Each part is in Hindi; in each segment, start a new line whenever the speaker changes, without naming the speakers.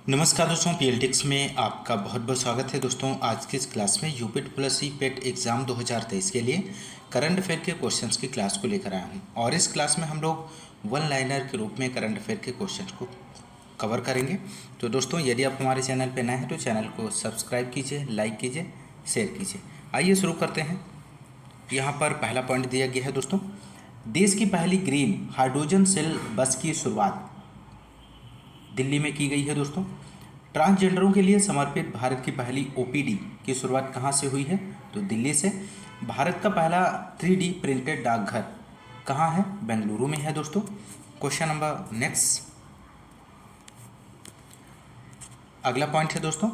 नमस्कार दोस्तों, पीएलटिक्स में आपका बहुत बहुत स्वागत है। दोस्तों आज की इस क्लास में यूपिट प्लस ई पेट एग्ज़ाम 2023 के लिए करंट अफेयर के क्वेश्चंस की क्लास को लेकर आया हूं और इस क्लास में हम लोग वन लाइनर के रूप में करंट अफेयर के क्वेश्चंस को कवर करेंगे। तो दोस्तों यदि आप हमारे चैनल पर नए हैं तो चैनल को सब्सक्राइब कीजिए, लाइक कीजिए, शेयर कीजिए। आइए शुरू करते हैं। यहाँ पर पहला पॉइंट दिया गया है दोस्तों, देश की पहली ग्रीन हाइड्रोजन सेल बस की शुरुआत दिल्ली में की गई है। दोस्तों ट्रांसजेंडरों के लिए समर्पित भारत की पहली ओपीडी की शुरुआत कहाँ से हुई है? तो दिल्ली से। भारत का पहला 3D प्रिंटेड डाकघर कहाँ है? बेंगलुरु में है दोस्तों। क्वेश्चन नंबर नेक्स्ट, अगला पॉइंट है दोस्तों,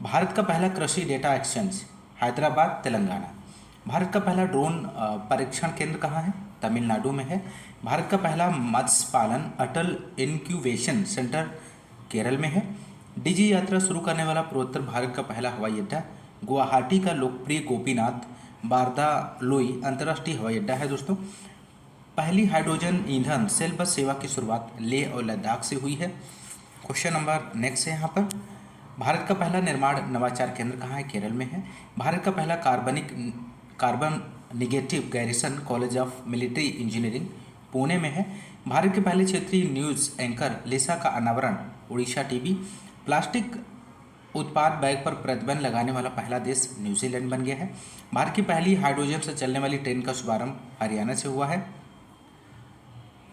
भारत का पहला कृषि डेटा एक्सचेंज हैदराबाद तेलंगाना। भारत का पहला ड्रोन परीक्षण केंद्र कहाँ है? तमिलनाडु में है। भारत का पहला मत्स्य पालन अटल इनक्यूबेशन सेंटर केरल में है। डिजी यात्रा शुरू करने वाला पूर्वोत्तर भारत का पहला हवाई अड्डा गुवाहाटी का लोकप्रिय गोपीनाथ बारदालोई अंतर्राष्ट्रीय हवाई अड्डा है दोस्तों। पहली हाइड्रोजन ईंधन सेल बस सेवा की शुरुआत लेह और लद्दाख से हुई है। क्वेश्चन नंबर नेक्स्ट है यहाँ पर, भारत का पहला निर्माण नवाचार केंद्र कहाँ है? केरल में है। भारत का पहला carbon negative garrison college of military engineering Pune में है। भारत के पहले क्षेत्रीय न्यूज़ एंकर लिसा का अनावरण उड़ीसा टीवी। प्लास्टिक उत्पाद बैग पर प्रतिबंध लगाने वाला पहला देश न्यूजीलैंड बन गया है। भारत की पहली हाइड्रोजन से चलने वाली ट्रेन का शुभारंभ हरियाणा से हुआ है।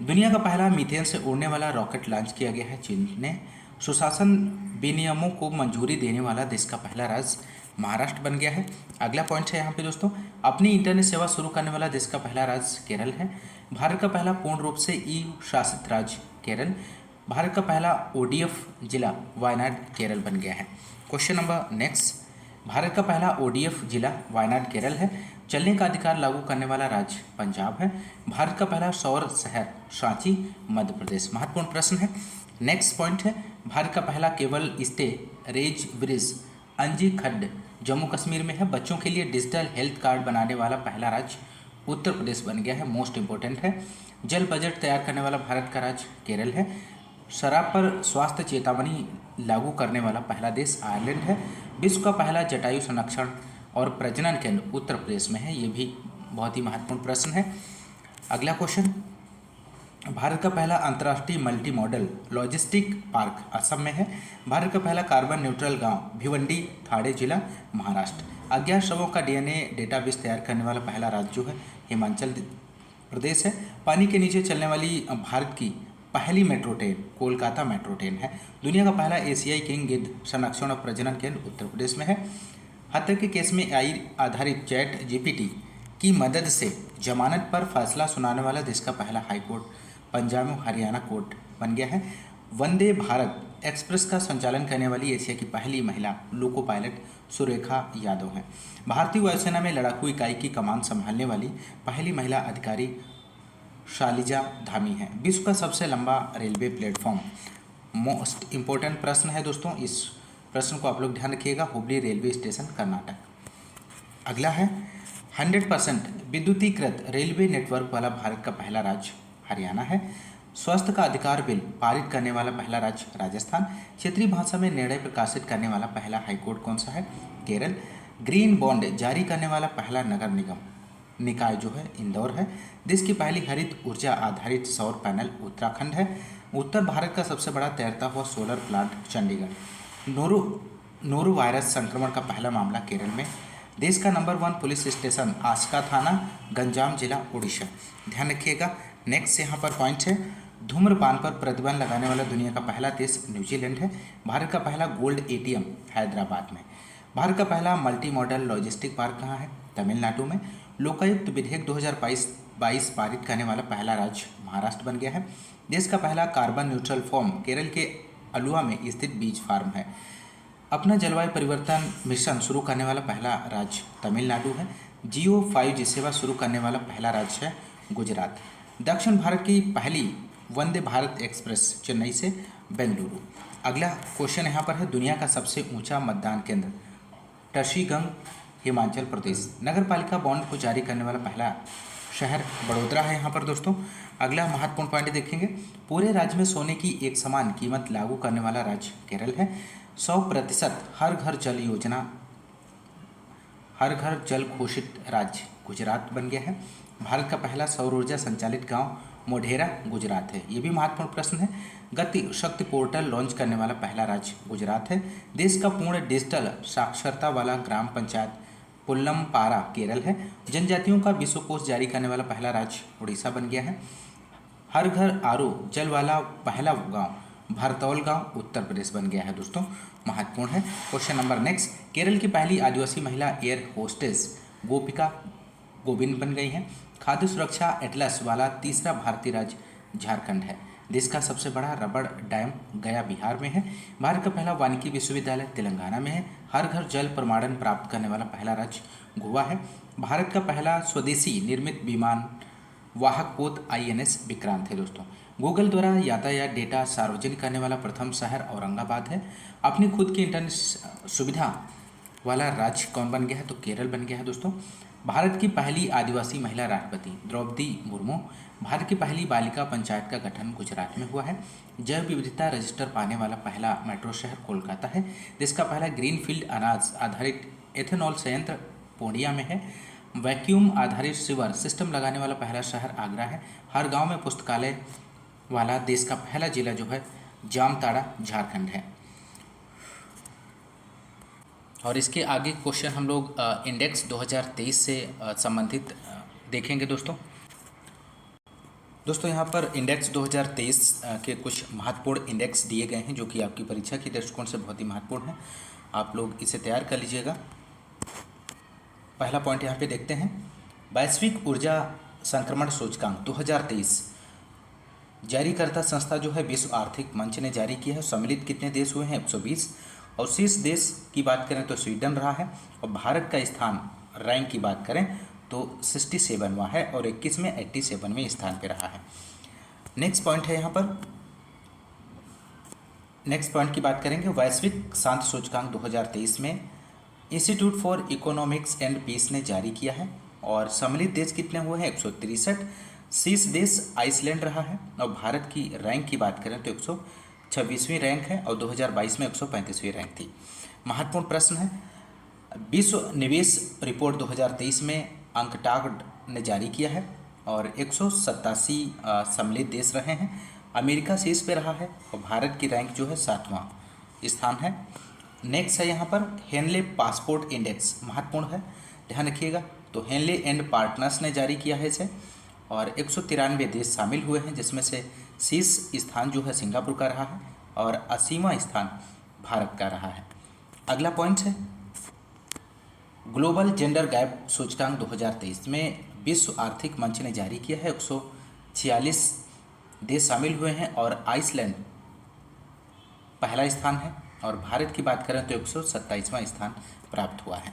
दुनिया का पहला मीथेन से उड़ने वाला रॉकेट लॉन्च किया गया है चीन ने। सुशासन विनियमों को मंजूरी देने वाला देश का पहला राज्य महाराष्ट्र बन गया है। अगला पॉइंट है यहाँ पे दोस्तों, अपनी इंटरनेट सेवा शुरू करने वाला देश का पहला राज्य केरल है। भारत का पहला पूर्ण रूप से ई शासित राज्य केरल। भारत का पहला ओडीएफ जिला वायनाड केरल बन गया है। क्वेश्चन नंबर नेक्स्ट, भारत का पहला ओडीएफ जिला वायनाड केरल है। चलने का अधिकार लागू करने वाला राज्य पंजाब है। भारत का पहला सौर शहर सांची मध्य प्रदेश। महत्वपूर्ण प्रश्न है। नेक्स्ट पॉइंट है, भारत का पहला केबल स्टे रेज ब्रिज अंजी खड्ड जम्मू कश्मीर में है। बच्चों के लिए डिजिटल हेल्थ कार्ड बनाने वाला पहला राज्य उत्तर प्रदेश बन गया है। मोस्ट इंपॉर्टेंट है। जल बजट तैयार करने वाला भारत का राज्य केरल है। शराब पर स्वास्थ्य चेतावनी लागू करने वाला पहला देश आयरलैंड है। विश्व का पहला जटायु संरक्षण और प्रजनन केंद्र उत्तर प्रदेश में है। ये भी बहुत ही महत्वपूर्ण प्रश्न है। अगला क्वेश्चन, भारत का पहला अंतर्राष्ट्रीय multi modal logistic park Assam में है। भारत का पहला कार्बन न्यूट्रल गांव भिवंडी थाड़े जिला महाराष्ट्र। अज्ञात शवों का डीएनए डेटाबेस तैयार करने वाला पहला राज्य जो है हिमाचल प्रदेश है। पानी के नीचे चलने वाली भारत की पहली metro train Kolkata metro train है। दुनिया का पहला एशियाई किंग गिद्ध संरक्षण और प्रजनन केंद्र उत्तर प्रदेश में है। हत्या के केस में AI आधारित चैट जीपीटी की मदद से जमानत पर फैसला सुनाने वाला देश का पहला हाई कोर्ट पंजाब में हरियाणा कोर्ट बन गया है। वंदे भारत एक्सप्रेस का संचालन करने वाली एशिया की पहली महिला लोको पायलट सुरेखा यादव हैं। भारतीय वायुसेना में लड़ाकू इकाई की कमान संभालने वाली पहली महिला अधिकारी शालिजा धामी है। विश्व का सबसे लंबा रेलवे प्लेटफॉर्म। मोस्ट इम्पोर्टेंट प्रश्न है दोस्तों, इस प्रश्न को आप लोग ध्यान रखिएगा। Hubli railway station Karnataka. अगला है 100% विद्युतीकृत रेलवे नेटवर्क वाला भारत का पहला राज्य हरियाणा है। स्वास्थ्य का अधिकार बिल पारित करने वाला पहला राज्य राजस्थान। क्षेत्रीय भाषा में निर्णय प्रकाशित करने वाला पहला हाईकोर्ट कौन सा है? केरल। ग्रीन बॉन्ड जारी करने वाला पहला नगर निगम निकाय जो है इंदौर है। देश की पहली हरित ऊर्जा आधारित सौर पैनल उत्तराखंड है। उत्तर भारत का सबसे बड़ा तैरता हुआ solar plant Chandigarh. Noro virus संक्रमण का पहला मामला केरल में। देश का नंबर 1 पुलिस स्टेशन आस्का थाना गंजाम जिला उड़ीसा। ध्यान रखिएगा। नेक्स्ट यहाँ पर पॉइंट है, धूम्रपान पर प्रतिबंध लगाने वाला दुनिया का पहला देश न्यूजीलैंड है। भारत का पहला गोल्ड ATM हैदराबाद में। भारत का पहला मल्टी मॉडल लॉजिस्टिक पार्क कहाँ है? तमिलनाडु में। लोकायुक्त विधेयक 2022 पारित करने वाला पहला राज्य महाराष्ट्र बन गया है। देश का पहला कार्बन न्यूट्रल फॉर्म केरल के अलुआ में स्थित बीज फार्म है। अपना जलवायु परिवर्तन मिशन शुरू करने वाला पहला राज्य तमिलनाडु है। Jio 5G सेवा शुरू करने वाला पहला राज्य है गुजरात। दक्षिण भारत की पहली वंदे भारत एक्सप्रेस चेन्नई से बेंगलुरु। अगला क्वेश्चन यहाँ पर है, दुनिया का सबसे ऊंचा मतदान केंद्र टशीगंग हिमाचल प्रदेश। नगर पालिका बॉन्ड को जारी करने वाला पहला शहर बड़ोदरा है यहाँ पर दोस्तों। अगला महत्वपूर्ण पॉइंट देखेंगे, पूरे राज्य में सोने की एक समान कीमत लागू करने वाला राज्य केरल है। 100% हर घर जल योजना, हर घर जल घोषित राज्य गुजरात बन गया है। भारत का पहला सौर ऊर्जा संचालित गांव मोढेरा गुजरात है। ये भी महत्वपूर्ण प्रश्न है। गति शक्ति पोर्टल लॉन्च करने वाला पहला राज्य गुजरात है। देश का पूर्ण डिजिटल साक्षरता वाला ग्राम पंचायत पुल्लमपारा केरल है। जनजातियों का विश्वकोश जारी करने वाला पहला राज्य उड़ीसा बन गया है। हर घर आरओ जल वाला पहला गांव भरतौल गांव उत्तर प्रदेश बन गया है दोस्तों, महत्वपूर्ण है। क्वेश्चन नंबर नेक्स्ट, केरल की पहली आदिवासी महिला एयर होस्टेस गोपिका गोविंद बन गई हैं। खाद्य सुरक्षा एटलस वाला तीसरा भारतीय राज्य झारखंड है। देश का सबसे बड़ा रबड़ डैम गया बिहार में है। भारत का पहला वानिकी विश्वविद्यालय तेलंगाना में है। हर घर जल प्रमाणन प्राप्त करने वाला पहला राज्य गोवा है। भारत का पहला स्वदेशी निर्मित विमान वाहक पोत INS विक्रांत है दोस्तों। गूगल द्वारा यातायात डेटा सार्वजनिक करने वाला प्रथम शहर औरंगाबाद है। अपनी खुद की इंटरनेट सुविधा वाला राज्य कौन बन गया है, तो केरल बन गया है दोस्तों। भारत की पहली आदिवासी महिला राष्ट्रपति द्रौपदी मुर्मू। भारत की पहली बालिका पंचायत का गठन गुजरात में हुआ है। जैव विविधता रजिस्टर पाने वाला पहला मेट्रो शहर कोलकाता है। देश का पहला ग्रीनफील्ड अनाज आधारित एथेनॉल संयंत्र पूर्णिया में है। वैक्यूम आधारित सीवर सिस्टम लगाने वाला पहला शहर आगरा है। हर गांव में पुस्तकालय वाला देश का पहला जिला जो है जामताड़ा झारखंड है। और इसके आगे क्वेश्चन हम लोग इंडेक्स 2023 से संबंधित देखेंगे दोस्तों। यहाँ पर इंडेक्स 2023 के कुछ महत्वपूर्ण इंडेक्स दिए गए हैं जो कि आपकी परीक्षा के दृष्टिकोण से बहुत ही महत्वपूर्ण है। आप लोग इसे तैयार कर लीजिएगा। पहला पॉइंट यहाँ पे देखते हैं, वैश्विक ऊर्जा संक्रमण सूचकांक 2023 जारीकर्ता संस्था जो है विश्व आर्थिक मंच ने जारी किया है। सम्मिलित कितने देश हुए हैं, 120। और शीर्ष देश की बात करें तो स्वीडन रहा है। और भारत का स्थान रैंक की बात करें तो 67वां है और 21 में 87वें स्थान पे रहा है। नेक्स्ट पॉइंट है यहाँ पर, नेक्स्ट पॉइंट की बात करेंगे, वैश्विक शांति सूचकांक 2023 में institute for economics and peace ने जारी किया है। और सम्मिलित देश कितने हुए हैं, 163। शीर्ष देश आइसलैंड रहा है। और भारत की रैंक की बात करें तो 126वीं रैंक है और 2022 में 135वीं रैंक थी। महत्वपूर्ण प्रश्न है, विश्व निवेश रिपोर्ट 2023 में अंकटाड ने जारी किया है और 187 सम्मिलित देश रहे हैं। अमेरिका शीर्ष पे रहा है और भारत की रैंक जो है 7वां स्थान है। नेक्स्ट है यहाँ पर हेनले पासपोर्ट इंडेक्स, महत्वपूर्ण है, ध्यान रखिएगा। तो हेनले एंड पार्टनर्स ने जारी किया है इसे और 193 देश शामिल हुए हैं, जिसमें से शीर्ष स्थान जो है सिंगापुर का रहा है और 80वां स्थान भारत का रहा है। अगला पॉइंट है ग्लोबल जेंडर गैप सूचकांक 2023 में विश्व आर्थिक मंच ने जारी किया है। 146 देश शामिल हुए हैं और आइसलैंड पहला स्थान है और भारत की बात करें तो 127वां स्थान प्राप्त हुआ है।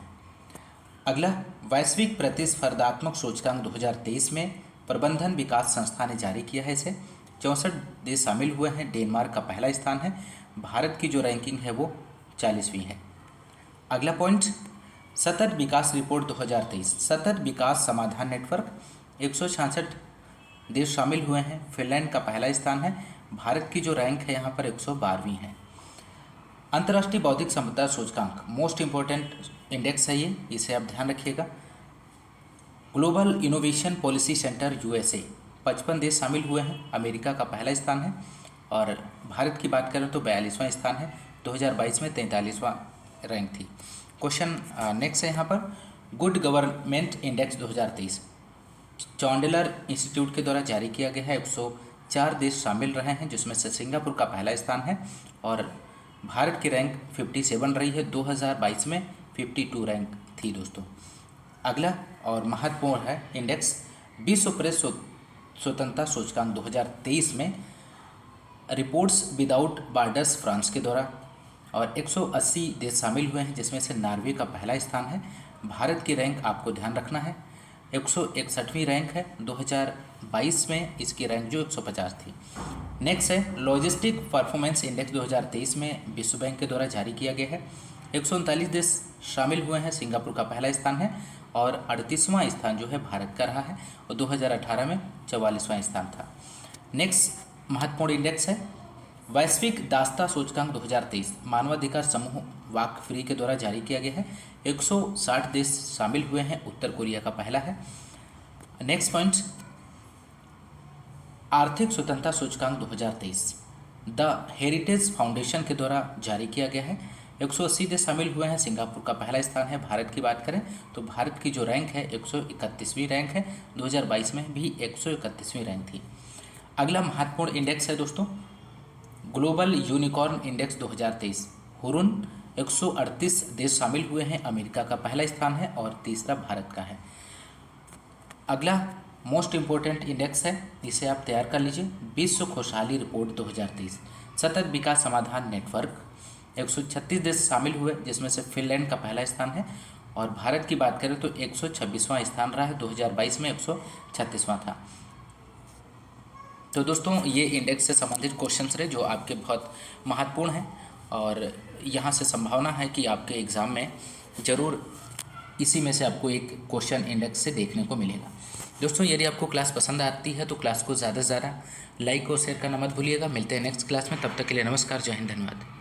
अगला वैश्विक प्रतिस्पर्धात्मक सूचकांक 2023 में प्रबंधन विकास संस्था ने जारी किया है इसे। 64 देश शामिल हुए हैं। डेनमार्क का पहला स्थान है। भारत की जो रैंकिंग है वो 40वीं है। अगला पॉइंट सतत विकास रिपोर्ट 2023, सतत विकास समाधान नेटवर्क, 166 देश शामिल हुए हैं। फिनलैंड का पहला स्थान है। भारत की जो रैंक है यहाँ पर 112वीं है। अंतर्राष्ट्रीय बौद्धिक संपदा सूचकांक मोस्ट इम्पोर्टेंट इंडेक्स है ये, इसे आप ध्यान रखिएगा। Global innovation policy centre USA, 55 देश शामिल हुए हैं। अमेरिका का पहला स्थान है और भारत की बात करें तो 42वां स्थान है। 2022 में 43वां रैंक थी। क्वेश्चन नेक्स्ट है यहाँ पर गुड गवर्नमेंट इंडेक्स 2023 चौंडलर इंस्टीट्यूट के द्वारा जारी किया गया है। 104 देश शामिल रहे हैं, जिसमें से सिंगापुर का पहला स्थान है और भारत की रैंक 57 रही है। 2022 में 52 रैंक थी दोस्तों। अगला और महत्वपूर्ण है इंडेक्स विश्व प्रेस स्वतंत्रता सूचकांक 2023 में रिपोर्ट्स विदाउट बॉर्डर्स फ्रांस के द्वारा और 180 देश शामिल हुए हैं, जिसमें से नॉर्वे का पहला स्थान है। भारत की रैंक आपको ध्यान रखना है 161वीं रैंक है। 2022 में इसकी रैंक जो 150 थी। नेक्स्ट है लॉजिस्टिक परफॉर्मेंस इंडेक्स 2023 में विश्व बैंक के द्वारा जारी किया गया है। 139 देश शामिल हुए हैं। सिंगापुर का पहला स्थान है और 38वां स्थान जो है भारत का रहा है और 2018 में 44वां स्थान था। नेक्स्ट महत्वपूर्ण इंडेक्स है वैश्विक दासता सूचकांक 2023, मानवाधिकार समूह वाक फ्री के द्वारा जारी किया गया है। 160 देश शामिल हुए हैं, उत्तर कोरिया का पहला है। नेक्स्ट पॉइंट आर्थिक स्वतंत्रता सूचकांक 2023 द हेरिटेज फाउंडेशन के द्वारा जारी किया गया है। 180 देश शामिल हुए हैं, सिंगापुर का पहला स्थान है। भारत की बात करें तो भारत की जो रैंक है 131वीं रैंक है, 2022 में भी 131वीं रैंक थी। अगला महत्वपूर्ण इंडेक्स है दोस्तों ग्लोबल यूनिकॉर्न इंडेक्स 2023, हुरुन 138 देश शामिल हुए हैं, अमेरिका का पहला स्थान है और तीसरा भारत का है। अगला मोस्ट इम्पोर्टेंट इंडेक्स है, इसे आप तैयार कर लीजिए, विश्व खुशहाली रिपोर्ट 2023, सतत विकास समाधान नेटवर्क। 136 देश शामिल हुए जिसमें से फिनलैंड का पहला स्थान है और भारत की बात करें तो 126वां स्थान रहा है, 2022 में 136वां था। तो दोस्तों ये इंडेक्स से संबंधित क्वेश्चंस रहे जो आपके बहुत महत्वपूर्ण हैं और यहाँ से संभावना है कि आपके एग्ज़ाम में ज़रूर इसी में से आपको एक क्वेश्चन इंडेक्स से देखने को मिलेगा। दोस्तों यदि आपको क्लास पसंद आती है तो क्लास को ज़्यादा से ज़्यादा लाइक और शेयर करना मत भूलिएगा। मिलते हैं नेक्स्ट क्लास में, तब तक के लिए नमस्कार, जय हिंद, धन्यवाद।